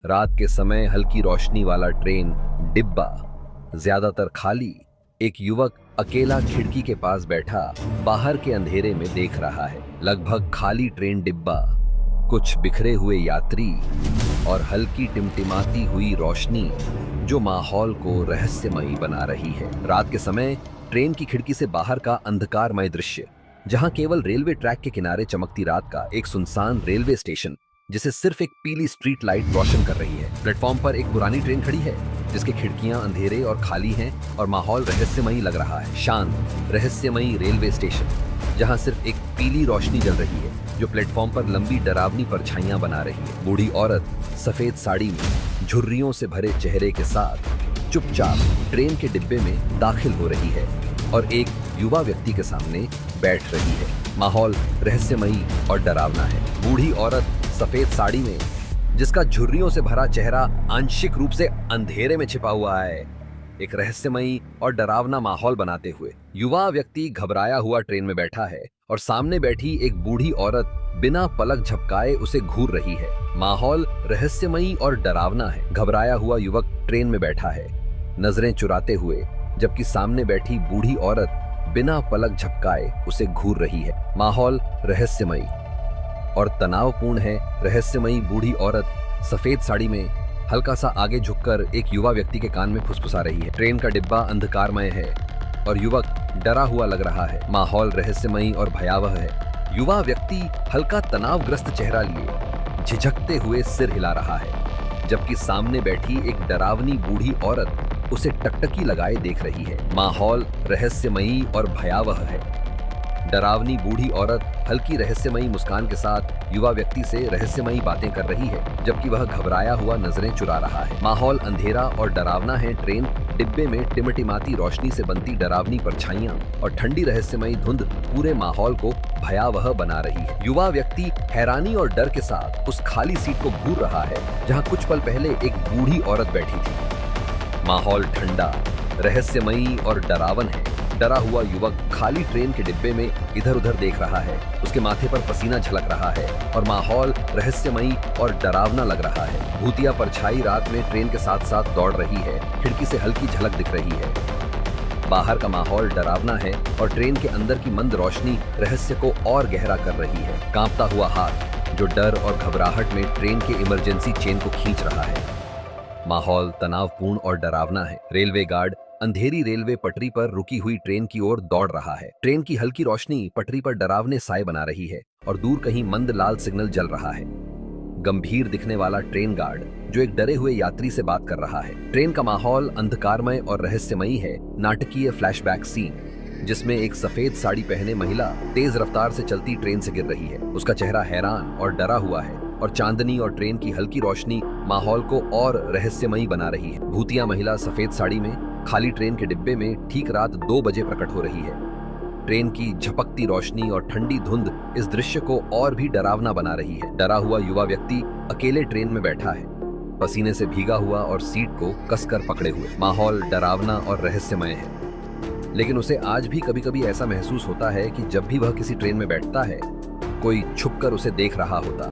रात के समय हल्की रोशनी वाला ट्रेन डिब्बा, ज्यादातर खाली। एक युवक अकेला खिड़की के पास बैठा बाहर के अंधेरे में देख रहा है। लगभग खाली ट्रेन डिब्बा, कुछ बिखरे हुए यात्री और हल्की टिमटिमाती हुई रोशनी जो माहौल को रहस्यमयी बना रही है। रात के समय ट्रेन की खिड़की से बाहर का अंधकारमय दृश्य, जहां केवल रेलवे ट्रैक के किनारे चमकती रात का एक सुनसान रेलवे स्टेशन जिसे सिर्फ एक पीली स्ट्रीट लाइट रोशन कर रही है। प्लेटफॉर्म पर एक पुरानी ट्रेन खड़ी है जिसकी खिड़कियां अंधेरे और खाली हैं और माहौल रहस्यमयी लग रहा है। शांत रहस्यमयी रेलवे स्टेशन जहां सिर्फ एक पीली रोशनी जल रही है जो प्लेटफॉर्म पर लंबी डरावनी परछाइयां बना रही है। बूढ़ी औरत सफेद साड़ी में झुर्रियों से भरे चेहरे के साथ चुपचाप ट्रेन के डिब्बे में दाखिल हो रही है और एक युवा व्यक्ति के सामने बैठ रही है। माहौल रहस्यमयी और डरावना है। बूढ़ी औरत सफेद साड़ी में, जिसका झुर्रियों से भरा चेहरा आंशिक रूप से अंधेरे में छिपा हुआ है, एक रहस्यमयी और डरावना माहौल बनाते हुए युवा व्यक्ति घबराया हुआ ट्रेन में बैठा है और सामने बैठी एक बूढ़ी औरत बिना पलक झपकाए उसे घूर रही है। माहौल रहस्यमयी और डरावना है। घबराया हुआ युवक ट्रेन में बैठा है, नजरें चुराते हुए, जबकि सामने बैठी बूढ़ी औरत बिना पलक झपकाए उसे घूर रही है। माहौल रहस्यमयी और तनावपूर्ण है। रहस्यमयी बूढ़ी औरत सफेद साड़ी में हल्का सा आगे झुककर एक युवा व्यक्ति के कान में फुसफुसा रही है। ट्रेन का डिब्बा अंधकारमय है और युवक डरा हुआ लग रहा है। माहौल रहस्यमयी और भयावह है। युवा व्यक्ति हल्का तनावग्रस्त चेहरा लिए झिझकते हुए सिर हिला रहा है, जबकि सामने बैठी एक डरावनी बूढ़ी औरत उसे टकटकी लगाए देख रही है। माहौल रहस्यमयी और भयावह है। डरावनी बूढ़ी औरत हल्की रहस्यमयी मुस्कान के साथ युवा व्यक्ति से रहस्यमयी बातें कर रही है, जबकि वह घबराया हुआ नजरें चुरा रहा है। माहौल अंधेरा और डरावना है। ट्रेन डिब्बे में टिमटिमाती रोशनी से बनती डरावनी परछाइयां और ठंडी रहस्यमयी धुंध पूरे माहौल को भयावह बना रही है। युवा व्यक्ति हैरानी और डर के साथ उस खाली सीट को घूर रहा है जहां कुछ पल पहले एक बूढ़ी औरत बैठी थी। माहौल ठंडा, रहस्यमयी और डरावन है। डरा हुआ युवक खाली ट्रेन के डिब्बे में इधर उधर देख रहा है। उसके माथे पर पसीना झलक रहा है और माहौल रहस्यमयी और डरावना लग रहा है। भूतिया परछाई रात में ट्रेन के साथ साथ दौड़ रही है। खिड़की से हल्की झलक दिख रही है। बाहर का माहौल डरावना है और ट्रेन के अंदर की मंद रोशनी रहस्य को और गहरा कर रही है। कांपता हुआ हाथ जो डर और घबराहट में ट्रेन के इमरजेंसी चेन को खींच रहा है। माहौल तनावपूर्ण और डरावना है। रेलवे गार्ड अंधेरी रेलवे पटरी पर रुकी हुई ट्रेन की ओर दौड़ रहा है। ट्रेन की हल्की रोशनी पटरी पर डरावने साए बना रही है और दूर कहीं मंद लाल सिग्नल जल रहा है। गंभीर दिखने वाला ट्रेन गार्ड जो एक डरे हुए यात्री से बात कर रहा है। ट्रेन का माहौल अंधकारमय और रहस्यमयी है। नाटकीय फ्लैशबैक सीन जिसमें एक सफेद साड़ी पहने महिला तेज रफ्तार से चलती ट्रेन से गिर रही है। उसका चेहरा हैरान और डरा हुआ है और चांदनी और ट्रेन की हल्की रोशनी माहौल को और रहस्यमयी बना रही है। भूतिया महिला सफेद साड़ी में खाली ट्रेन के डिब्बे में ठीक रात 2 बजे प्रकट हो रही है। ट्रेन की झपकती रोशनी और ठंडी धुंध इस दृश्य को और भी डरावना बना रही है। डरा हुआ युवा व्यक्ति अकेले ट्रेन में बैठा है, पसीने से भीगा हुआ और सीट को कसकर पकड़े हुए। माहौल डरावना और रहस्यमय है, लेकिन उसे आज भी कभी कभी ऐसा महसूस होता है कि जब भी वह किसी ट्रेन में बैठता है, कोई छुपकर उसे देख रहा होता।